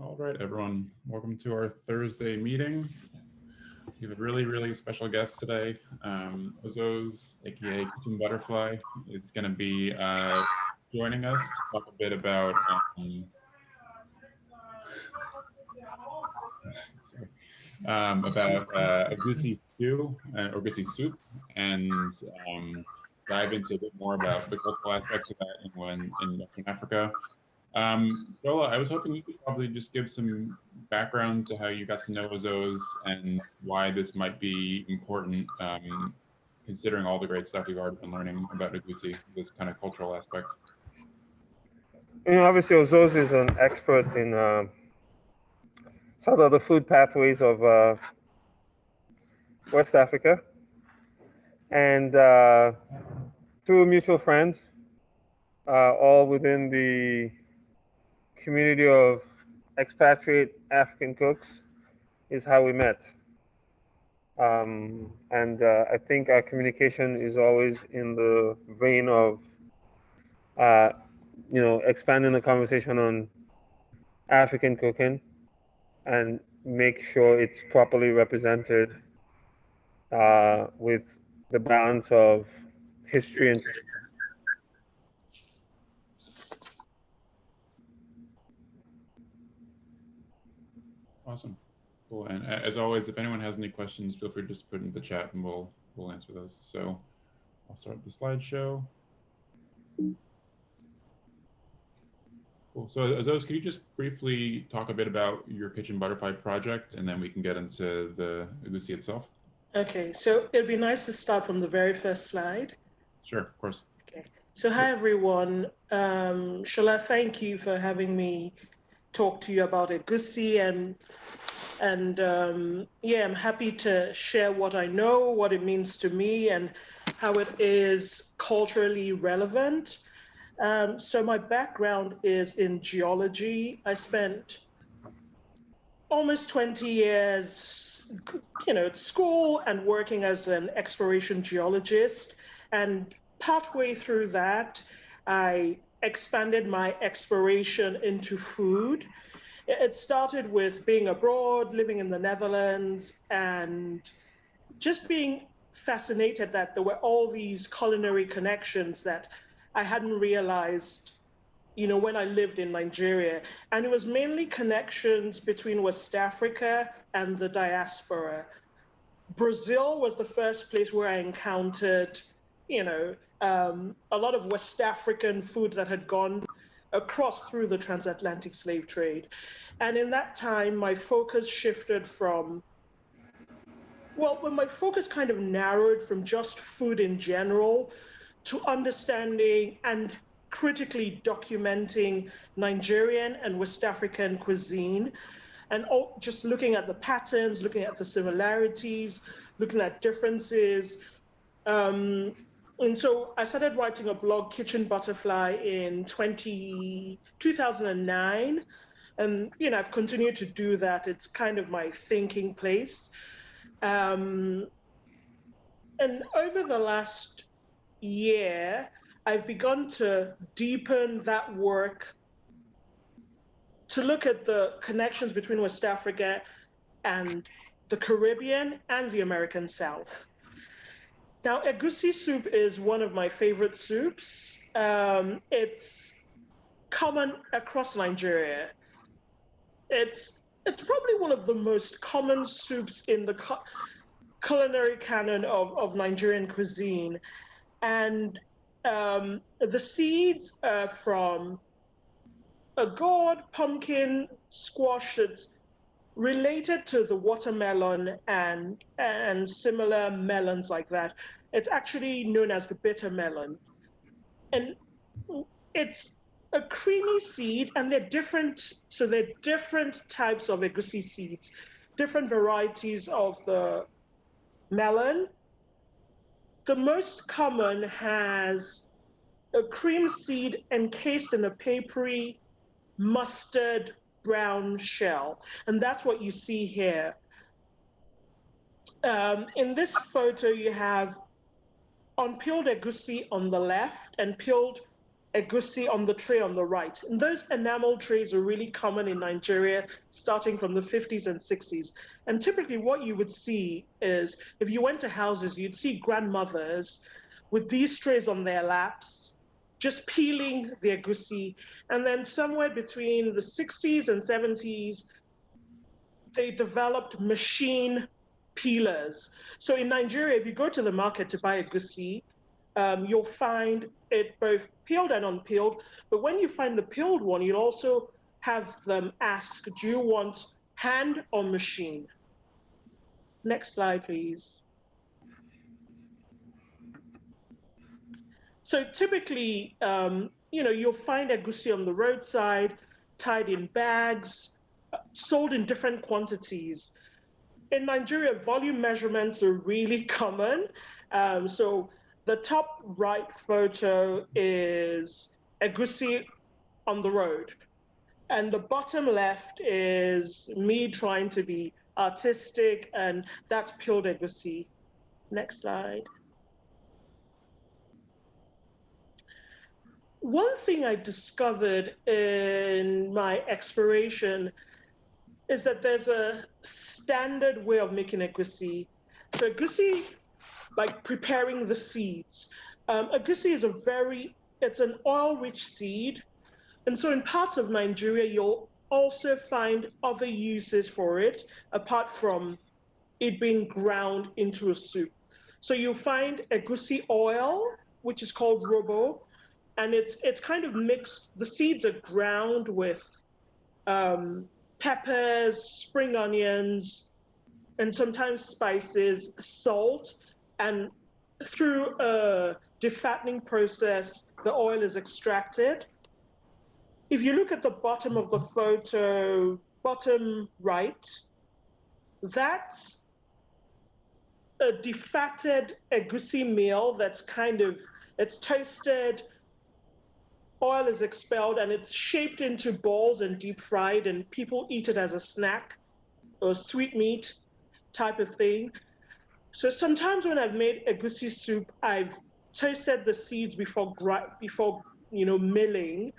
All right, everyone. Welcome to our Thursday meeting. We have a really special guest today. Ozoz, aka Kitchen Butterfly, is going to be joining us to talk a bit sorry, about Agusi stew or Agusi soup, and dive into a bit more about the cultural aspects of that in Western Africa. Shola, I was hoping you could probably just give some background to how you got to know Ozoz and why this might be important, considering all the great stuff we've already been learning about Egusi, this kind of cultural aspect. Obviously, Ozoz is an expert in some of the food pathways of West Africa, and through mutual friends, all within the community of expatriate African cooks, is how we met. And I think our communication is always in the vein of, uh, expanding the conversation on African cooking and make sure it's properly represented with the balance of history and Awesome. Cool. And as always, if anyone has any questions, feel free to just put in the chat and we'll answer those. So I'll start the slideshow. Cool. So Ozoz, can you just briefly talk a bit about your Kitchen Butterfly project, and then we can get into the Egusi itself? Okay, so it'd be nice to start from the very first slide. Sure, of course. Okay, so hi everyone. Shola, thank you for having me talk to you about Egusi, and yeah, I'm happy to share what I know, what it means to me, and how it is culturally relevant. So my background is in geology. I spent almost 20 years, at school and working as an exploration geologist. And partway through that, I expanded my exploration into food. It started with being abroad, living in the Netherlands, and just being fascinated that there were all these culinary connections that I hadn't realized, when I lived in Nigeria. And it was mainly connections between West Africa and the diaspora. Brazil was the first place where I encountered, a lot of West African food that had gone across through the transatlantic slave trade. And in that time, my focus shifted from, well, when my focus kind of narrowed from just food in general to understanding and critically documenting Nigerian and West African cuisine, and just looking at the patterns, looking at the similarities, looking at differences. And so I started writing a blog, Kitchen Butterfly, in 2009. And, I've continued to do that. It's kind of my thinking place. Um, and over the last year, I've begun to deepen that work to look at the connections between West Africa and the Caribbean and the American South. Now, Egusi soup is one of my favorite soups. It's common across Nigeria. It's probably one of the most common soups in the culinary canon of Nigerian cuisine. And the seeds are from a gourd, pumpkin, squash that's related to the watermelon and similar melons like that. It's actually known as the bitter melon. And it's a creamy seed, and they're different. So they're different types of egusi seeds, different varieties of the melon. The most common has a cream seed encased in a papery mustard brown shell. And that's what you see here. In this photo, you have unpeeled egusi on the left and peeled egusi on the tray on the right. And those enamel trays are really common in Nigeria, starting from the 50s and 60s. And typically what you would see is, if you went to houses, you'd see grandmothers with these trays on their laps, just peeling the egusi. And then somewhere between the 60s and 70s, they developed machine peelers. So in Nigeria, if you go to the market to buy egusi, you'll find it both peeled and unpeeled. But when you find the peeled one, you'll also have them ask, do you want hand or machine? Next slide, please. So typically, you'll find egusi on the roadside, tied in bags, sold in different quantities. In Nigeria, volume measurements are really common. So the top right photo is egusi on the road. And the bottom left is me trying to be artistic, and that's peeled egusi. Next slide. One thing I discovered in my exploration is that there's a standard way of making egusi. So egusi, like preparing the seeds. Agusi is it's an oil-rich seed. And so in parts of Nigeria, you'll also find other uses for it, apart from it being ground into a soup. So you'll find egusi oil, which is called robo, and it's kind of mixed. The seeds are ground with peppers, spring onions, and sometimes spices, salt, and through a defattening process, the oil is extracted. If you look at the bottom of the photo, bottom right, that's a defatted egusi meal that's it's toasted, oil is expelled, and it's shaped into balls and deep fried, and people eat it as a snack or sweetmeat type of thing. So sometimes when I've made egusi soup, I've toasted the seeds before milling.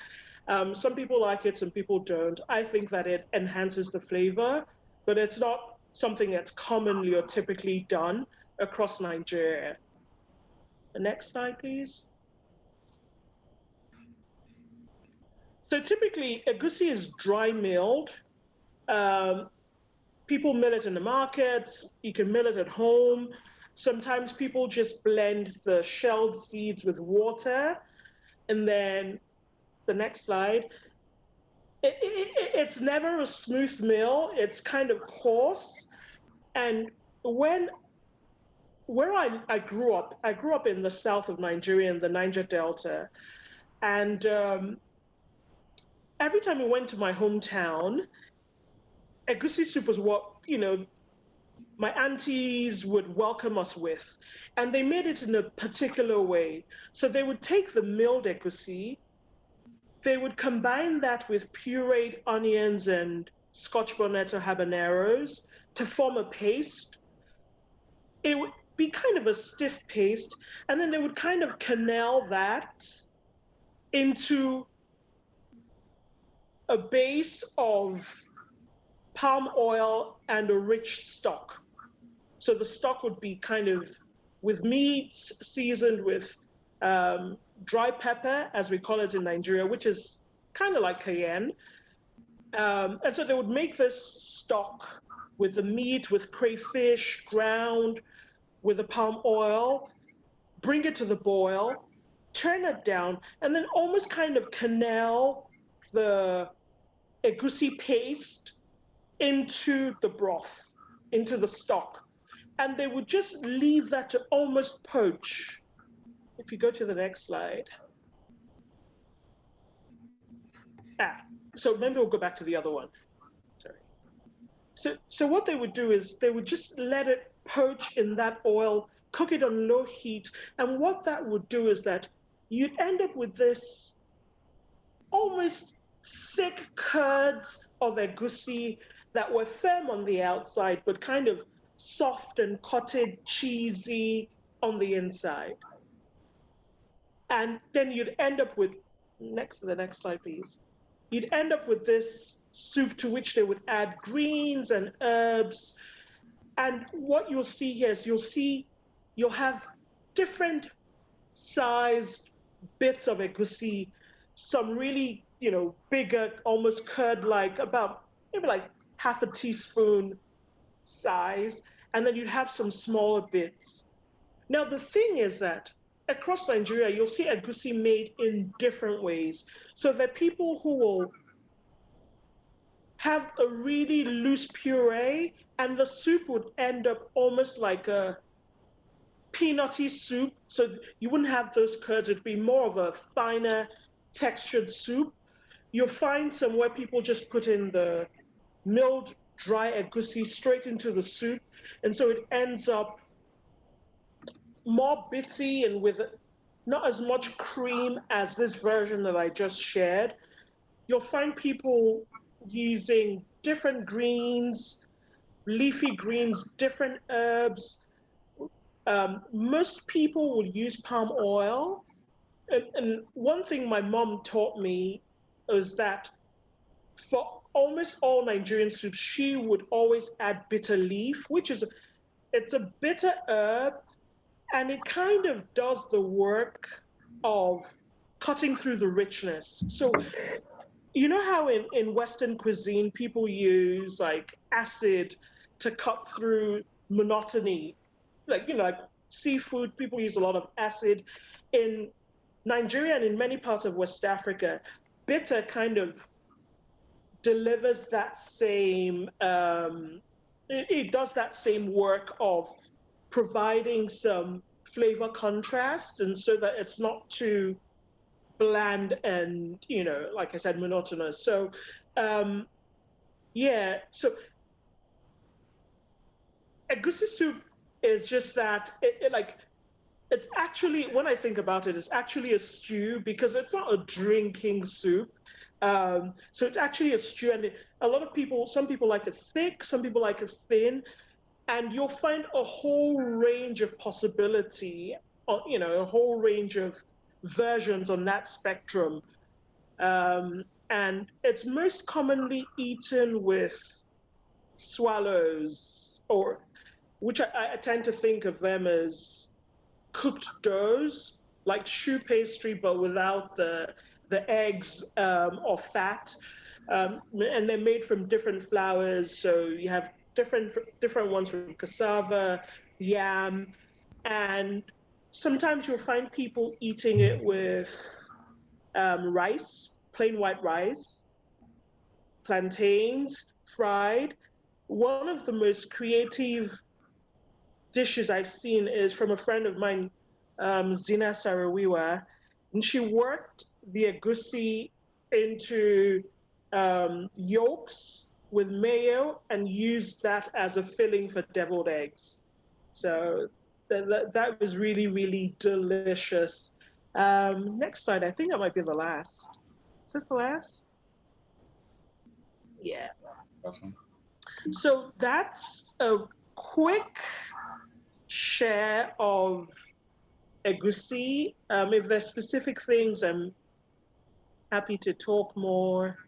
Some people like it, some people don't. I think that it enhances the flavor, but it's not something that's commonly or typically done across Nigeria. The next slide, please. So typically, egusi is dry milled. People mill it in the markets. You can mill it at home. Sometimes people just blend the shelled seeds with water. And then the next slide. It's never a smooth mill. It's kind of coarse. And where I grew up in the south of Nigeria, in the Niger Delta. And every time we went to my hometown, egusi soup was what, my aunties would welcome us with. And they made it in a particular way. So they would take the milled egusi, they would combine that with pureed onions and scotch bonnet or habaneros to form a paste. It would be kind of a stiff paste, and then they would kind of canal that into a base of palm oil and a rich stock. So the stock would be kind of with meats seasoned with dry pepper, as we call it in Nigeria, which is kind of like cayenne. And so they would make this stock with the meat, with crayfish, ground, with the palm oil, bring it to the boil, turn it down, and then almost kind of canal the egusi paste into the broth, into the stock. And they would just leave that to almost poach. If you go to the next slide. So maybe we'll go back to the other one. Sorry. So what they would do is they would just let it poach in that oil, cook it on low heat. And what that would do is that you'd end up with this almost thick curds of egusi that were firm on the outside, but kind of soft and cottage cheesy on the inside. And then you'd end up with next to the next slide, please. You'd end up with this soup to which they would add greens and herbs. And what you'll see here is you'll have different sized bits of egusi, some really, bigger, almost curd-like, about maybe like half a teaspoon size, and then you'd have some smaller bits. Now, the thing is that across Nigeria, you'll see egusi made in different ways. So there are people who will have a really loose puree, and the soup would end up almost like a peanutty soup. So you wouldn't have those curds, it'd be more of a finer textured soup. You'll find some where people just put in the milled dry egusi straight into the soup. And so it ends up more bitty and with not as much cream as this version that I just shared. You'll find people using different greens, leafy greens, different herbs. Most people would use palm oil. And one thing my mom taught me is that for almost all Nigerian soups, she would always add bitter leaf, which is it's a bitter herb, and it kind of does the work of cutting through the richness. So you know how in Western cuisine people use like acid to cut through monotony, like seafood, people use a lot of acid. In Nigeria and in many parts of West Africa, bitter kind of delivers that same, it does that same work of providing some flavor contrast, and so that it's not too bland and, like I said, monotonous. So, yeah, so egusi soup is just that, it's actually, when I think about it, it's actually a stew because it's not a drinking soup. So it's actually a stew, and a lot of people, some people like it thick, some people like it thin, and you'll find a whole range of possibility, a whole range of versions on that spectrum. And it's most commonly eaten with swallows, or which I tend to think of them as cooked doughs, like choux pastry, but without the eggs or fat. And they're made from different flours. So you have different ones from cassava, yam, and sometimes you'll find people eating it with rice, plain white rice, plantains, fried. One of the most creative dishes I've seen is from a friend of mine, Zina Sarawiwa, and she worked the egusi into yolks with mayo and used that as a filling for deviled eggs. So that was really, really delicious. Next slide, I think that might be the last. Is this the last? Yeah. Last one. So that's a quick share of Egusi. If there's specific things, I'm happy to talk more.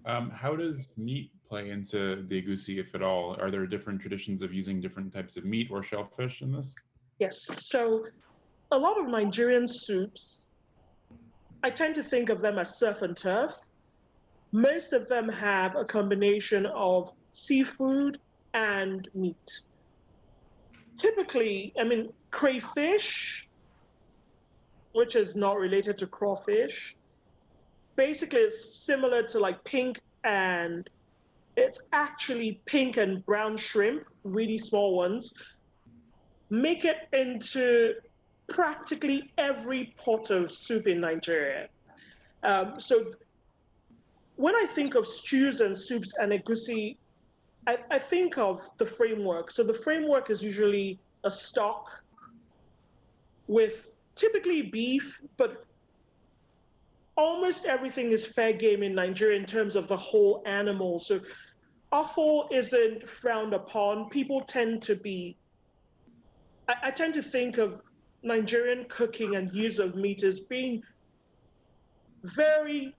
How does meat play into the Egusi, if at all? Are there different traditions of using different types of meat or shellfish in this? Yes, so a lot of Nigerian soups, I tend to think of them as surf and turf. Most of them have a combination of seafood and meat. Typically, crayfish, which is not related to crawfish, basically it's similar to like pink, and it's actually pink and brown shrimp, really small ones. Make it into practically every pot of soup in Nigeria. So when I think of stews and soups and egusi, I think of the framework. So the framework is usually a stock with typically beef, but almost everything is fair game in Nigeria in terms of the whole animal. So offal isn't frowned upon. People tend to be, I tend to think of Nigerian cooking and use of meat as being very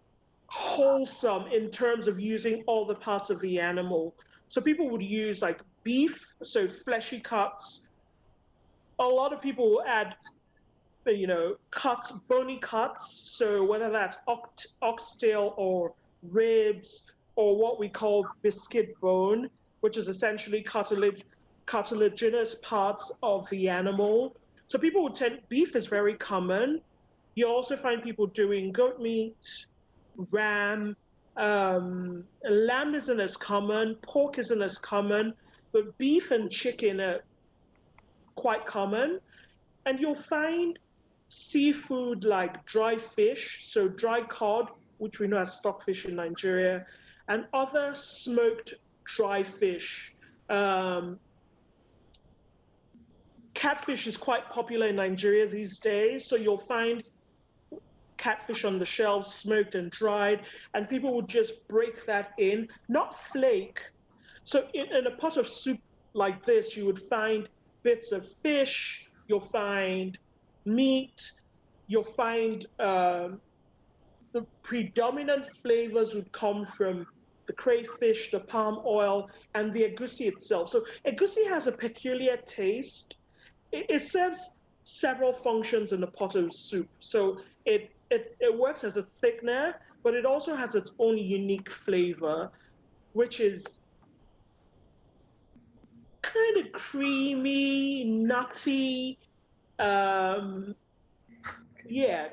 wholesome in terms of using all the parts of the animal. So people would use like beef, so fleshy cuts. A lot of people will add, cuts, bony cuts. So whether that's oxtail or ribs or what we call biscuit bone, which is essentially cartilaginous parts of the animal. So people would tend, beef is very common. You also find people doing goat meat, ram, lamb isn't as common, pork isn't as common, but beef and chicken are quite common. And you'll find seafood like dry fish, so dry cod, which we know as stockfish in Nigeria, and other smoked dry fish. Catfish is quite popular in Nigeria these days, so you'll find catfish on the shelves, smoked and dried, and people would just break that in, not flake. So in a pot of soup like this, you would find bits of fish, you'll find meat, you'll find the predominant flavors would come from the crayfish, the palm oil, and the egusi itself. So egusi has a peculiar taste. It serves several functions in a pot of soup. So it works as a thickener, but it also has its own unique flavor, which is kind of creamy, nutty. Yeah.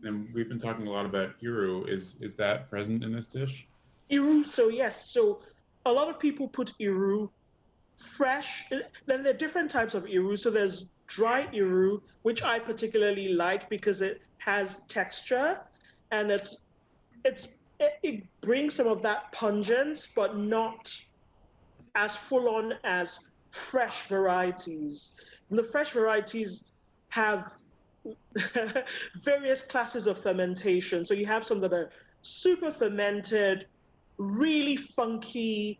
And we've been talking a lot about iru. Is that present in this dish? Iru, so yes. So a lot of people put iru fresh. Then there are different types of iru. So there's dry iru, which I particularly like because it has texture and it brings some of that pungence, but not as full on as fresh varieties. And the fresh varieties have various classes of fermentation. So you have some that are super fermented, really funky,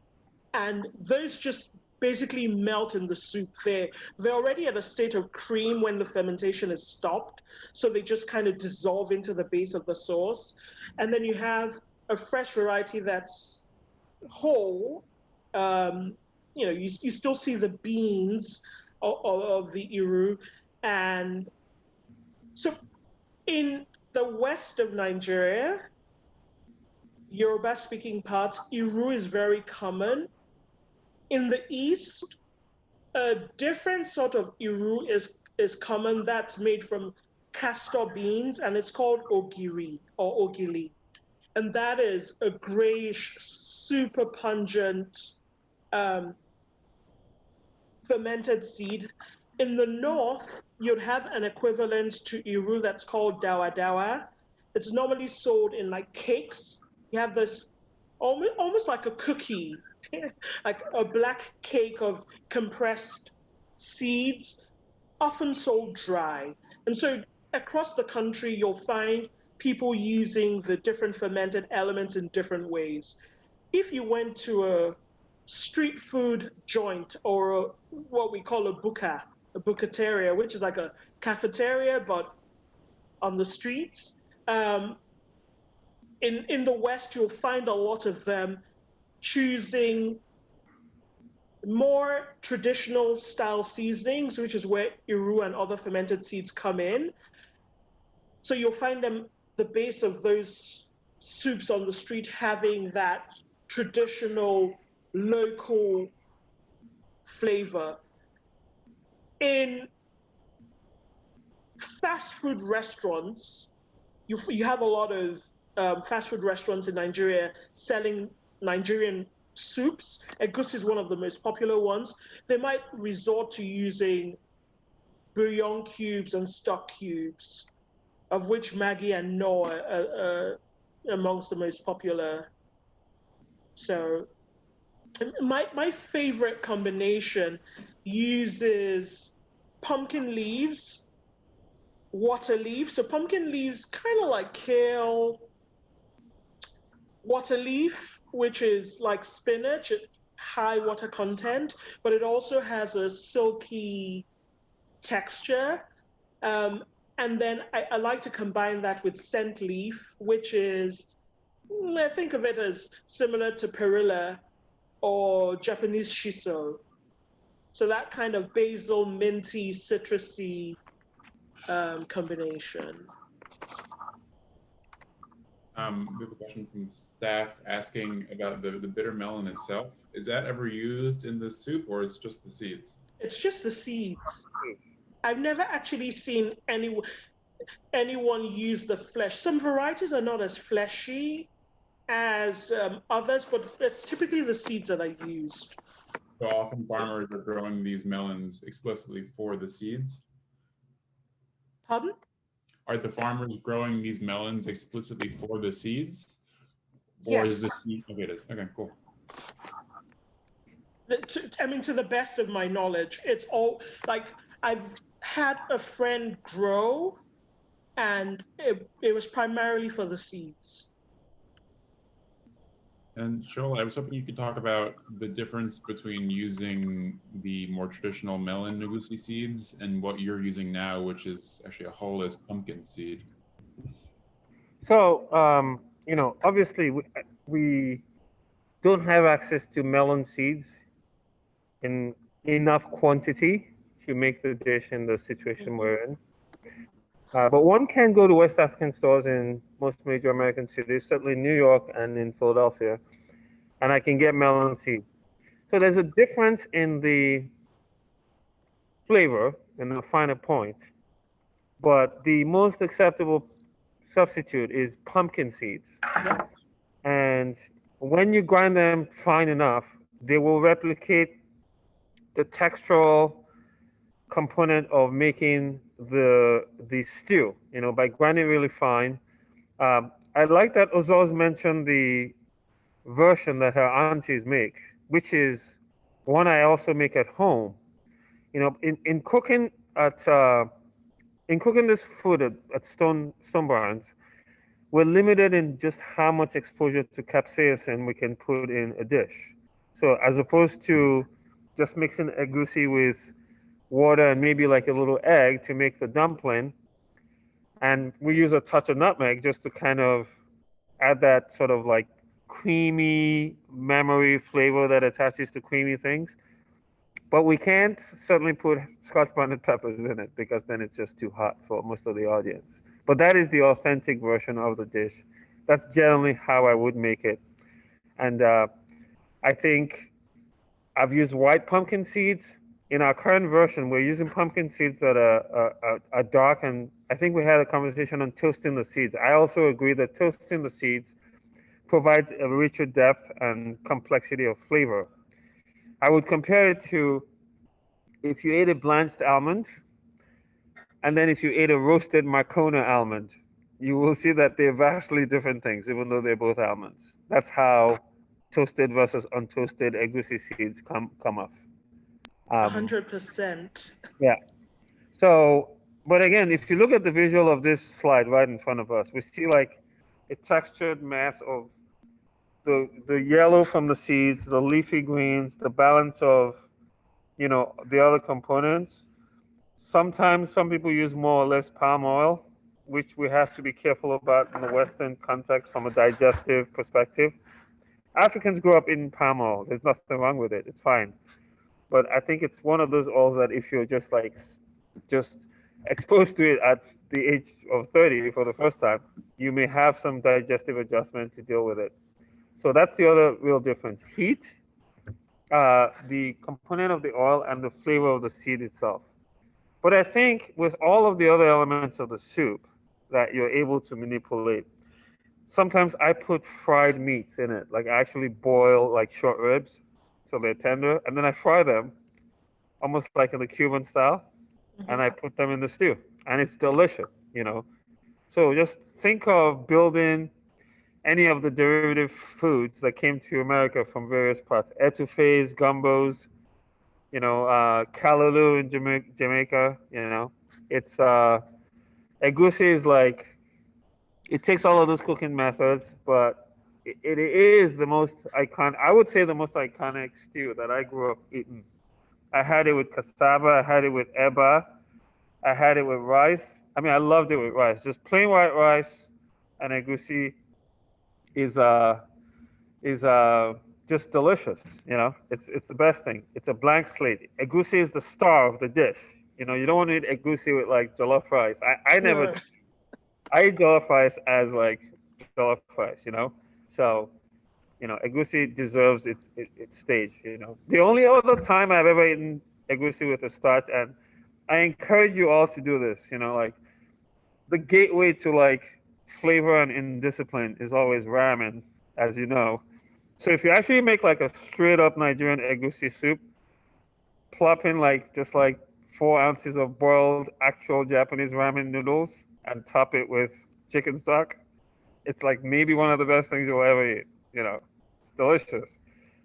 and those just basically melt in the soup. They're already at a state of cream when the fermentation is stopped, so they just kind of dissolve into the base of the sauce. And then you have a fresh variety that's whole. You still see the beans of the iru, and so in the west of Nigeria, Yoruba-speaking parts, iru is very common. In the east, a different sort of iru is common that's made from castor beans, and it's called ogiri or ogili. And that is a grayish, super pungent fermented seed. In the north, you'd have an equivalent to iru that's called dawa dawa. It's normally sold in like cakes. You have this almost like a cookie, like a black cake of compressed seeds, often sold dry. And so across the country, you'll find people using the different fermented elements in different ways. If you went to a street food joint or what we call a bucateria, which is like a cafeteria, but on the streets, in the West, you'll find a lot of them choosing more traditional style seasonings, which is where iru and other fermented seeds come in. So you'll find them, the base of those soups on the street having that traditional local flavor. In fast food restaurants, you have a lot of fast food restaurants in Nigeria selling Nigerian soups. Egusi is one of the most popular ones. They might resort to using bouillon cubes and stock cubes, of which Maggi and Knorr are amongst the most popular. So my favorite combination uses pumpkin leaves, water leaves. So pumpkin leaves, kind of like kale, water leaf, which is like spinach, high water content, but it also has a silky texture. And then I like to combine that with scent leaf, which is, I think of it as similar to perilla or Japanese shiso. So that kind of basil, minty, citrusy combination. We have a question from staff asking about the bitter melon itself. Is that ever used in the soup, or it's just the seeds? It's just the seeds. I've never actually seen anyone use the flesh. Some varieties are not as fleshy as others, but it's typically the seeds that are used. So often farmers are growing these melons explicitly for the seeds. Pardon? Are the farmers growing these melons explicitly for the seeds? Or Yes. is the seed? Okay, it is. Okay, cool. I mean, to the best of my knowledge, it's all like I've had a friend grow, and it was primarily for the seeds. And Shola, I was hoping you could talk about the difference between using the more traditional melon Egusi seeds and what you're using now, which is actually a hull-less pumpkin seed. So, obviously we don't have access to melon seeds in enough quantity to make the dish in the situation we're in. But one can go to West African stores in most major American cities, certainly New York and in Philadelphia, and I can get melon seeds. So there's a difference in the flavor and the finer point, but the most acceptable substitute is pumpkin seeds. And when you grind them fine enough, they will replicate the textural component of making the stew, by grinding really fine. I like that Ozoz mentioned the version that her aunties make, which is one I also make at home. In cooking this food at Stone Barns, we're limited in just how much exposure to capsaicin we can put in a dish. So as opposed to just mixing egusi with water and maybe like a little egg to make the dumpling, and we use a touch of nutmeg just to kind of add that sort of like creamy memory flavor that attaches to creamy things. But we can't certainly put Scotch bonnet peppers in it because then it's just too hot for most of the audience. But that is the authentic version of the dish. That's generally how I would make it. And I think I've used white pumpkin seeds. In our current version, we're using pumpkin seeds that are dark, and I think we had a conversation on toasting the seeds. I also agree that toasting the seeds provides a richer depth and complexity of flavor. I would compare it to if you ate a blanched almond, and then if you ate a roasted Marcona almond, you will see that they're vastly different things, even though they're both almonds. That's how toasted versus untoasted egusi seeds come off. 100%. Yeah. So, but again, if you look at the visual of this slide right in front of us, we see like a textured mass of the yellow from the seeds, the leafy greens, the balance of, the other components. Sometimes some people use more or less palm oil, which we have to be careful about in the Western context from a digestive perspective. Africans grew up in palm oil. There's nothing wrong with it. It's fine. But I think it's one of those oils that if you're just exposed to it at the age of 30 for the first time, you may have some digestive adjustment to deal with it. So that's the other real difference. Heat, the component of the oil, and the flavor of the seed itself. But I think with all of the other elements of the soup that you're able to manipulate, sometimes I put fried meats in it. Like I actually boil like short ribs so they're tender, and then I fry them almost like in the Cuban style, and I put them in the stew, and it's delicious, So just think of building any of the derivative foods that came to America from various parts. Etouffees, gumbos, callaloo in Jamaica, It's Egusi is like, it takes all of those cooking methods, but it is the most iconic, I would say the most iconic stew that I grew up eating. I had it with cassava, I had it with eba, I had it with rice, I mean, I loved it with rice. Just plain white rice and egusi is just delicious. You know, it's the best thing. It's a blank slate. Egusi is the star of the dish. You know, you don't want to eat egusi with like jollof rice. I never. No. I eat jollof rice as like jollof rice. You know, so you know, egusi deserves its stage. You know, the only other time I've ever eaten egusi with a starch, and I encourage you all to do this. You know, like the gateway to like flavor and discipline is always ramen, as you know. So if you actually make like a straight up Nigerian egusi soup, plop in like just like 4 ounces of boiled actual Japanese ramen noodles and top it with chicken stock. It's like maybe one of the best things you'll ever eat. You know, it's delicious.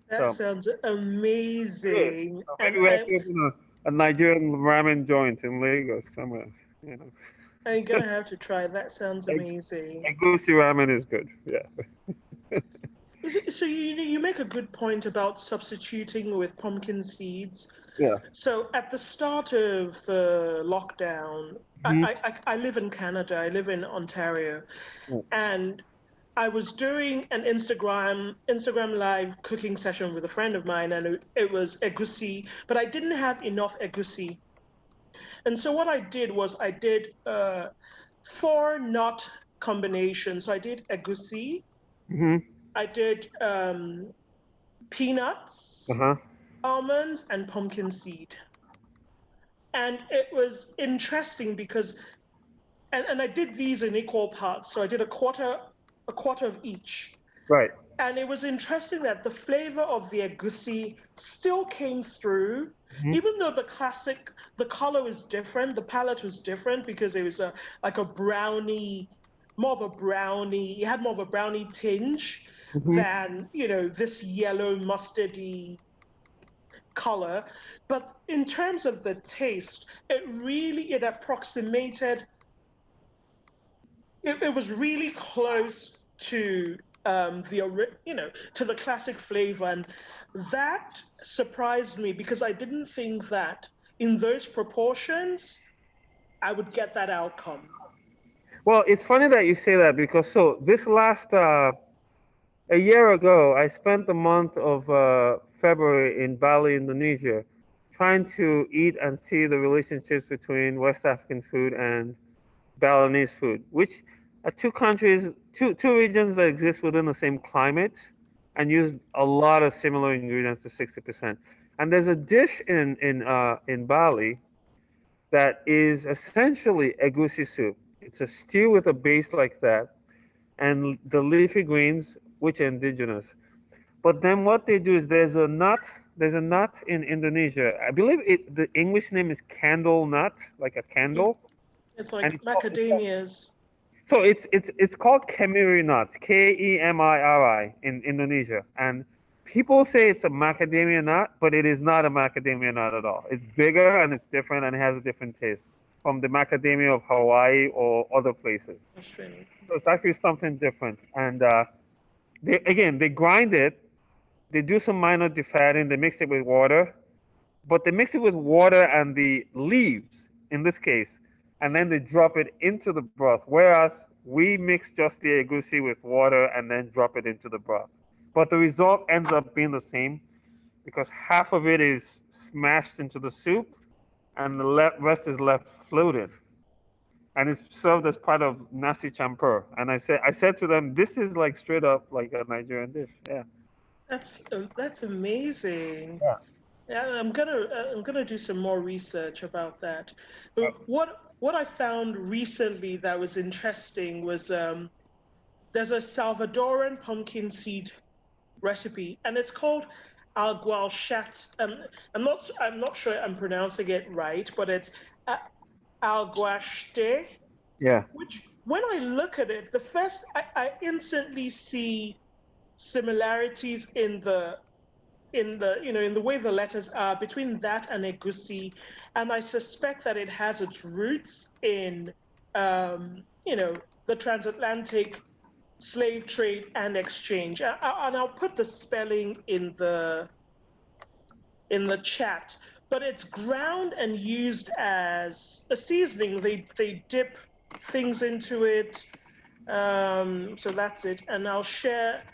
That So sounds yeah, amazing. so And maybe we have to open a Nigerian ramen joint in Lagos somewhere. You know, I'm gonna have to try. That sounds Eg- amazing. egusi ramen is good. Yeah. So you make a good point about substituting with pumpkin seeds. Yeah. So at the start of the lockdown, Mhm. I live in Canada. I live in Ontario, Yeah. and I was doing an Instagram live cooking session with a friend of mine, and it was egusi, but I didn't have enough egusi, and so what I did was I did 4 nut combinations. So I did egusi, Mhm. I did Uh peanuts, huh. almonds, and pumpkin seed. And it was interesting because, and I did these in equal parts. So I did a quarter of each. Right. And it was interesting that the flavor of the egusi still came through, Mhm. even though the color was different, the palette was different because it was like a brownie, more of a brownie. It had more of a brownie tinge Mhm. than this yellow mustardy color. But in terms of the taste, it approximated. It was really close to to the classic flavor, and that surprised me because I didn't think that in those proportions I would get that outcome. Well, it's funny that you say that because so this last a year ago, I spent the month of February in Bali, Indonesia, trying to eat and see the relationships between West African food and Balinese food, which are two countries, two regions that exist within the same climate and use a lot of similar ingredients to 60%. And there's a dish in Bali that is essentially egusi soup. It's a stew with a base like that, and the leafy greens, which are indigenous. But then what they do is there's a nut in Indonesia. I believe the English name is candle nut, like a candle, It's and like macadamias. so it's called kemiri nut, Kemiri in Indonesia, and people say it's a macadamia nut, but it is not a macadamia nut at all. It's bigger and it's different and it has a different taste from the macadamia of Hawaii or other places. Australian. So it's actually something different. And they grind it. They do some minor defatting. They mix it with water, but they mix it with water and the leaves in this case, and then they drop it into the broth. Whereas we mix just the egusi with water and then drop it into the broth. But the result ends up being the same because half of it is smashed into the soup and the rest is left floating. And it's served as part of nasi campur. And I said to them, this is like straight up like a Nigerian dish. Yeah. That's amazing. Yeah. Yeah, I'm gonna do some more research about that. But what I found recently that was interesting was there's a Salvadoran pumpkin seed recipe, and it's called alguachat. I'm not sure I'm pronouncing it right, but it's uh, alguaste. Yeah. Which, when I look at it, I instantly see similarities in the way the letters are between that and Egusi, and I suspect that it has its roots in the transatlantic slave trade and exchange. And I'll put the spelling in the chat. but it's ground and used as a seasoning. They dip things into it. So that's it. And I'll share.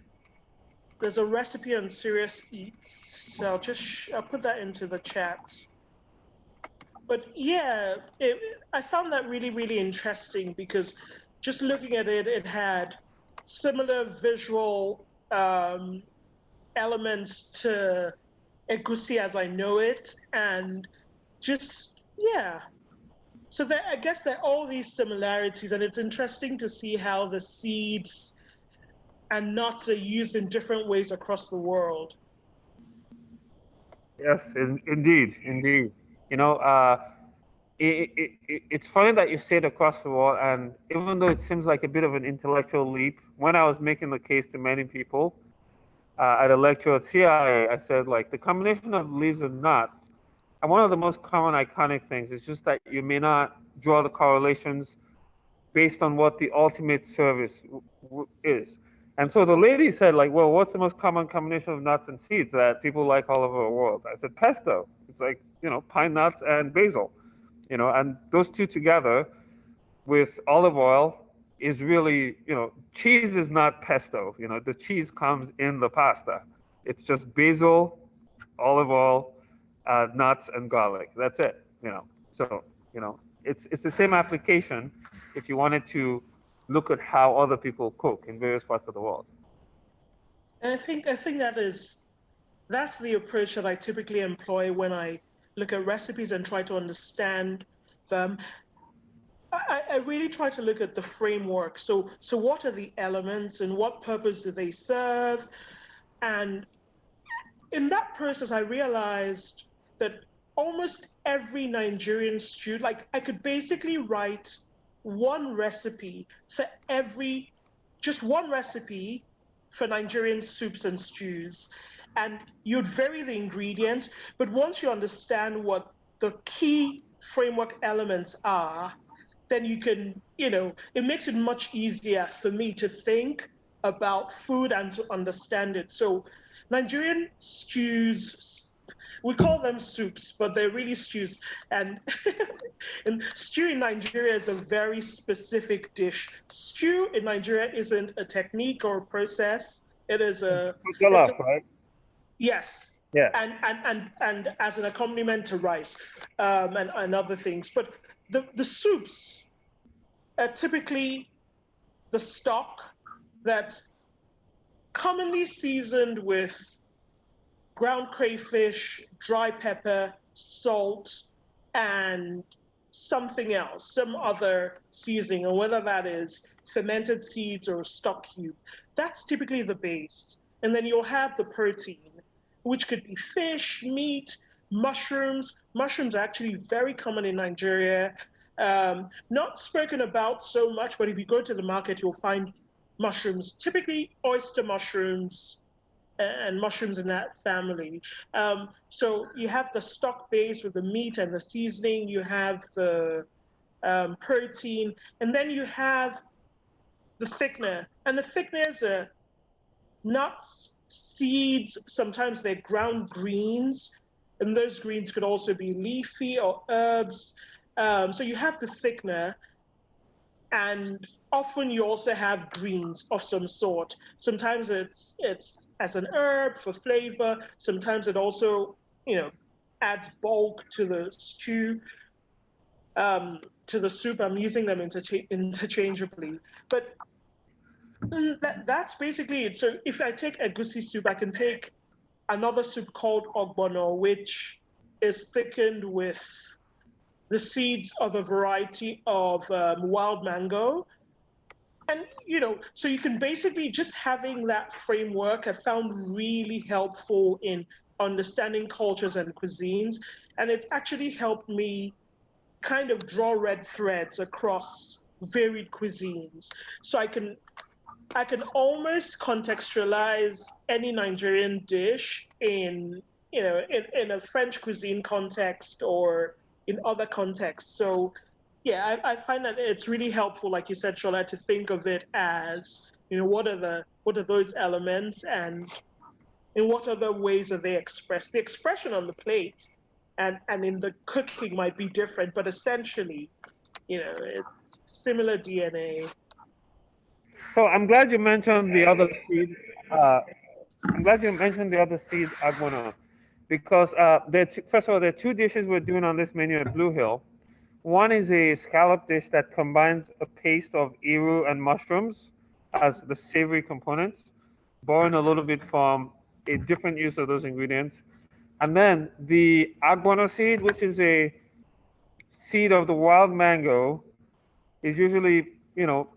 There's a recipe on Serious Eats, so I'll put that into the chat. But yeah, I found that really, really interesting because just looking at it, it had similar visual elements to Egusi as I know it, and just yeah. So I guess there are all these similarities, and it's interesting to see how the seeds and nuts are used in different ways across the world. Yes, indeed, indeed. You know, it's funny that you say it across the world, and even though it seems like a bit of an intellectual leap, when I was making the case to many people at a lecture at CIA, I said, like, the combination of leaves and nuts, and one of the most common iconic things is just that you may not draw the correlations based on what the ultimate service is. And so the lady said, like, well, what's the most common combination of nuts and seeds that people like all over the world? I said, pesto. It's like, pine nuts and basil, and those two together with olive oil is really, cheese is not pesto. The cheese comes in the pasta. It's just basil, olive oil, nuts, and garlic. That's it. So it's the same application if you wanted to look at how other people cook in various parts of the world. And I think that's the approach that I typically employ when I look at recipes and try to understand them. I really try to look at the framework. So what are the elements and what purpose do they serve? And in that process, I realized that almost every Nigerian stew, like I could basically write one recipe for just one recipe for Nigerian soups and stews. And you'd vary the ingredients, but once you understand what the key framework elements are, then you can, it makes it much easier for me to think about food and to understand it. So Nigerian stews, we call them soups, but they're really stews. And, and stew in Nigeria is a very specific dish. Stew in Nigeria isn't a technique or a process. It is Right? Yes. Yeah. And as an accompaniment to rice and other things. But the soups are typically the stock that's commonly seasoned with ground crayfish, dry pepper, salt, and something else, some other seasoning, or whether that is fermented seeds or stock cube. That's typically the base. And then you'll have the protein, which could be fish, meat, mushrooms. Mushrooms are actually very common in Nigeria. Not spoken about so much, but if you go to the market, you'll find mushrooms, typically oyster mushrooms, and mushrooms in that family. So you have the stock base with the meat and the seasoning, you have the protein, and then you have the thickener. And the thickeners are nuts, seeds, sometimes they're ground greens, and those greens could also be leafy or herbs. So you have the thickener, and often you also have greens of some sort. Sometimes it's as an herb for flavor. Sometimes it also, adds bulk to the stew, to the soup. I'm using them interchangeably. But that's basically it. So if I take Egusi soup, I can take another soup called ogbono, which is thickened with the seeds of a variety of wild mango. And, so you can basically, just having that framework I found really helpful in understanding cultures and cuisines. And it's actually helped me kind of draw red threads across varied cuisines. So I can almost contextualize any Nigerian dish in, in a French cuisine context or in other contexts. So yeah, I find that it's really helpful, like you said, Shola, to think of it as, what are those elements, and in what other ways are they expressed? The expression on the plate and in the cooking might be different, but essentially, it's similar DNA. So I'm glad you mentioned the other seed. I'm glad you mentioned the other seed, agbono, because first of all, there are two dishes we're doing on this menu at Blue Hill. One is a scallop dish that combines a paste of iru and mushrooms as the savory components, borrowing a little bit from a different use of those ingredients. And then the agbono seed, which is a seed of the wild mango, is usually,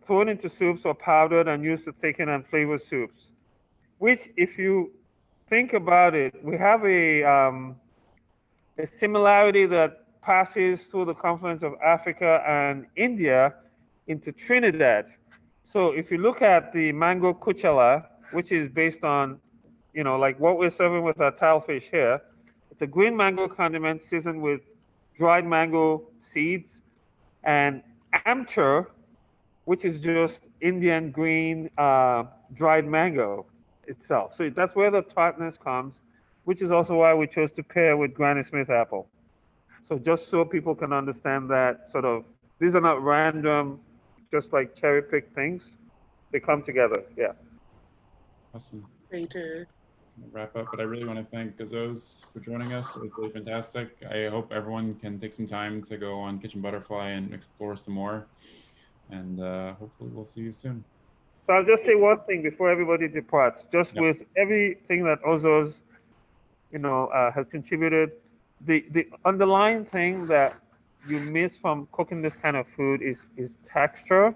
thrown into soups or powdered and used to thicken and flavor soups. Which, if you think about it, we have a similarity that passes through the confluence of Africa and India into Trinidad. So if you look at the mango kuchala, which is based on, like what we're serving with our tilefish here, it's a green mango condiment seasoned with dried mango seeds, and amchur, which is just Indian green dried mango itself. So that's where the tartness comes, which is also why we chose to pair with Granny Smith apple. So just so people can understand that sort of, these are not random, just like cherry picked things. They come together, yeah. Awesome. Later. Wrap up, but I really want to thank Ozoz for joining us. It was really fantastic. I hope everyone can take some time to go on Kitchen Butterfly and explore some more. And hopefully we'll see you soon. So I'll just say one thing before everybody departs. Just with everything that Ozoz, has contributed, the underlying thing that you miss from cooking this kind of food is texture.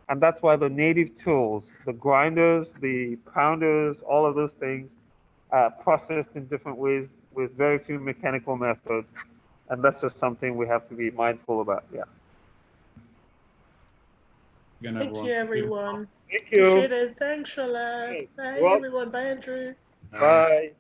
And that's why the native tools, the grinders, the pounders, all of those things, processed in different ways with very few mechanical methods. And that's just something we have to be mindful about. Yeah. Again, Thank you, everyone. Thank you. Appreciate it. Thanks, Shola. Bye, everyone. Bye, Andrew. Bye.